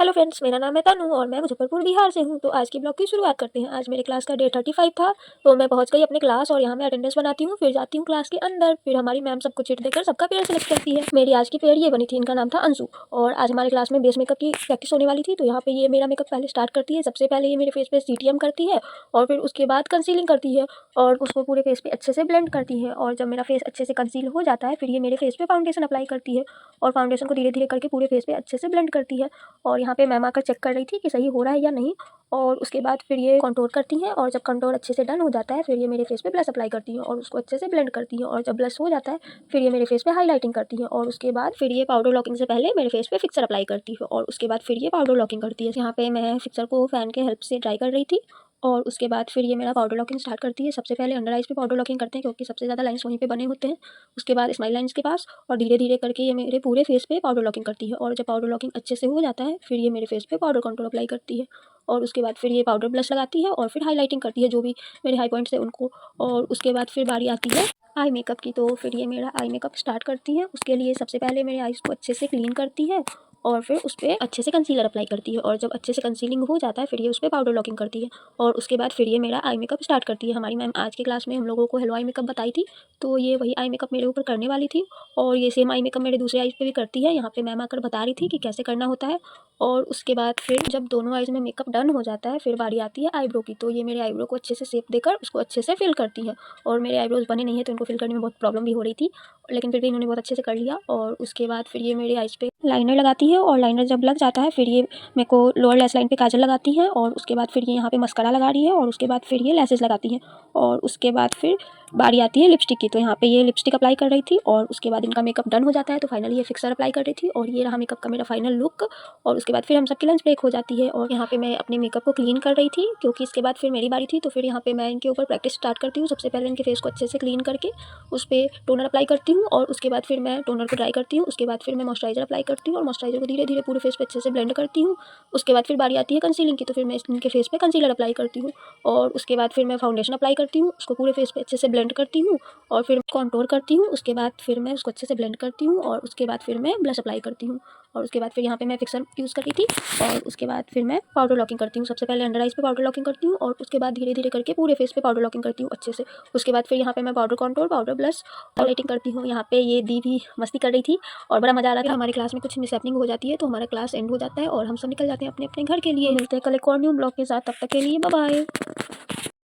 Hello friends, मेरा नाम है तनु और मैं मुजफ्फरपुर बिहार से हूँ। तो आज की ब्लॉग की शुरुआत करते हैं। आज मेरे क्लास का डे 35 था। तो मैं पहुँच गई अपने क्लास और यहाँ मैं अटेंडेंस बनाती हूँ, फिर जाती हूँ क्लास के अंदर। फिर हमारी मैम सबको चिट देकर सबका पेयर सेलेक्ट करती है। मेरी आज की पेयर ये बनी थी, इनका नाम था अंशु। और आज हमारे क्लास में बेस मेकअप की प्रैक्टिस होने वाली थी। तो यहाँ पे ये मेरा मेकअप पहले स्टार्ट करती है। सबसे पहले ये मेरे फेस पे CTM करती है और फिर उसके बाद कंसीलिंग करती है और उसको पूरे फेस पे अच्छे से ब्लेंड करती है। और जब मेरा फेस अच्छे से कंसील हो जाता है, फिर ये मेरे फेस पे फाउंडेशन अप्लाई करती है और फाउंडेशन को धीरे धीरे करके पूरे फेस पे अच्छे से ब्लेंड करती है। और यहाँ पे मैम आकर चेक कर रही थी कि सही हो रहा है या नहीं। और उसके बाद फिर ये कंटूर करती हैं और जब कंटूर अच्छे से डन हो जाता है, फिर ये मेरे फेस पे ब्लश अप्लाई करती हैं और उसको अच्छे से ब्लेंड करती हैं। और जब ब्लश हो जाता है, फिर ये मेरे फेस पे हाईलाइटिंग करती हैं और उसके बाद फिर ये पाउडर लॉकिंग से पहले मेरे फेस पे फिक्सर अप्लाई करती है और उसके बाद फिर ये पाउडर लॉकिंग करती है। यहाँ पे मैं फिक्सर को फैन के हेल्प से ट्राई कर रही थी और उसके बाद फिर ये मेरा पाउडर लॉकिंग स्टार्ट करती है। सबसे पहले अंडर आइज़ पे पाउडर लॉकिंग करते हैं क्योंकि सबसे ज़्यादा लाइन्स वहीं पे बने होते हैं। उसके बाद स्माइल लाइन्स के पास और धीरे धीरे करके ये मेरे पूरे फेस पे पाउडर लॉकिंग करती है। और जब पाउडर लॉकिंग अच्छे से हो जाता है, फिर ये मेरे फेस पे पाउडर कंटूर अप्लाई करती है और उसके बाद फिर ये पाउडर ब्लश लगाती है और फिर हाईलाइटिंग करती है जो भी मेरे हाई पॉइंट्स है उनको। और उसके बाद फिर बारी आती है आई मेकअप की। तो फिर ये मेरा आई मेकअप स्टार्ट करती है। उसके लिए सबसे पहले मेरे आइज़ को अच्छे से क्लीन करती है और फिर उस पर अच्छे से कंसीलर अप्लाई करती है और जब अच्छे से कंसीलिंग हो जाता है, फिर ये उस पर पाउडर लॉकिंग करती है और उसके बाद फिर ये मेरा आई मेकअप स्टार्ट करती है। हमारी मैम आज की क्लास में हम लोगों को हेलो आई मेकअप बताई थी, तो ये वही आई मेकअप मेरे ऊपर करने वाली थी और ये सेम आई मेकअप मेरे दूसरे आइज़ पे भी करती है। यहाँ पे मैम आकर बता रही थी कि कैसे करना होता है। और उसके बाद फिर जब दोनों आइज़ में मेकअप डन हो जाता है, फिर बारी आती है आईब्रो की। तो ये मेरे आईब्रो को अच्छे से शेप देकर उसको अच्छे से फिल करती है और मेरे आईब्रोज बने नहीं है तो इनको फिल करने में बहुत प्रॉब्लम भी हो रही थी, लेकिन फिर भी इन्होंने बहुत अच्छे से कर लिया। और उसके बाद फिर ये मेरे आइज़ पे लाइनर लगाती है और लाइनर जब लग जाता है, फिर ये मेरे को लोअर लैश लाइन पे काजल लगाती है और उसके बाद फिर ये यहाँ पे मस्कारा लगा रही है और उसके बाद फिर ये लैसेस लगाती है। और उसके बाद फिर बारी आती है लिपस्टिक की। तो यहाँ पे ये लिपस्टिक अप्लाई कर रही थी और उसके बाद इनका मेकअप डन हो जाता है, तो फाइनली ये फिक्सर अप्लाई कर रही थी और ये रहा मेकअप का मेरा फाइनल लुक। और उसके बाद फिर हम सबकी लंच ब्रेक हो जाती है और यहाँ पे मैं अपने मेकअप को क्लीन कर रही थी क्योंकि इसके बाद फिर मेरी बारी थी। तो फिर यहाँ पे मैं इनके ऊपर प्रैक्टिस स्टार्ट करती हूँ। सबसे पहले इनके फेस को अच्छे से क्लीन करके उस पर टोनर अप्लाई करती हूँ और उसके बाद फिर मैं टोनर को ड्राई करती हूँ। उसके बाद फिर मैं मॉइस्चराइजर अप्लाई करती हूँ और मॉइस्चराइजर को धीरे धीरे पूरे फेस पे अच्छे से ब्लेंड करती हूँ। उसके बाद फिर बारी आती है कंसीलिंग की। तो फिर मैं इनके फेस पे कंसीलर अप्लाई करती हूँ और उसके बाद फिर मैं फाउंडेशन अप्लाई करती हूँ, उसको पूरे फेस पे अच्छे से ब्लेंड करती हूँ और फिर कॉन्टोर करती हूँ। उसके बाद फिर मैं उसको अच्छे से ब्लेंड करती हूँ और उसके बाद फिर मैं ब्लश अप्लाई करती हूँ और उसके बाद फिर यहाँ पे मैं फिक्सर यूज़ कर रही थी और उसके बाद फिर मैं पाउडर लॉकिंग करती हूँ। सबसे पहले अंडर आइज़ पे पाउडर लॉकिंग करती हूँ और उसके बाद धीरे धीरे करके पूरे फेस पे पाउडर लॉकिंग करती हूँ अच्छे से। उसके बाद फिर यहाँ पे मैं पाउडर कॉन्टोर, पाउडर ब्लश और लाइटिंग करती हूँ। यहाँ पे ये दी भी मस्ती कर रही थी और बड़ा मजा आ रहा था। हमारी क्लास में कुछ मिसहैपनिंग हो जाती है तो हमारा क्लास एंड हो जाता है और हम सब निकल जाते हैं अपने अपने घर के लिए। मिलते हैं कल एक और न्यू ब्लॉग के साथ, तब तक के लिए बाय बाय।